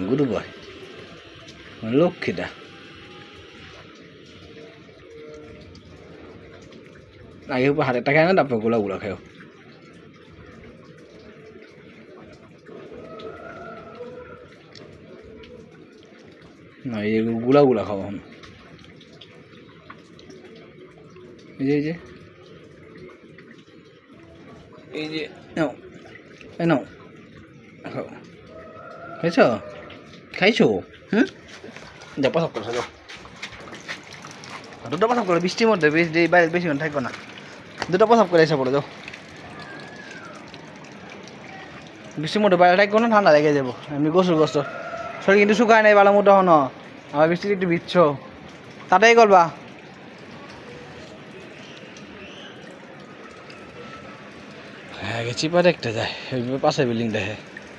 গুরু বয় লক্ষ্মীটা আগে হাজার টাকা না তারপর গোলা খাও না এই গুলা খাও এখন এই যে নাও নাও খাও খাইছো যা প্রসাব করছো যাও দুটো প্রসাব করো বৃষ্টির মধ্যে বাইরে বেশি থাকবো না দুটো প্রসাব করে এসে পড়ে যাও বৃষ্টির মধ্যে বাইরে থাকবো না ঠান্ডা লেগে যাবো এমনি গোসল শরীর কিন্তু শুকায় নাই ভালো মতো হনো আবার বৃষ্টির একটু বিচ্ছ তাটাই করবা হ্যাঁ গেছি পরে একটা যায় পাশে বিল্ডিং দেখে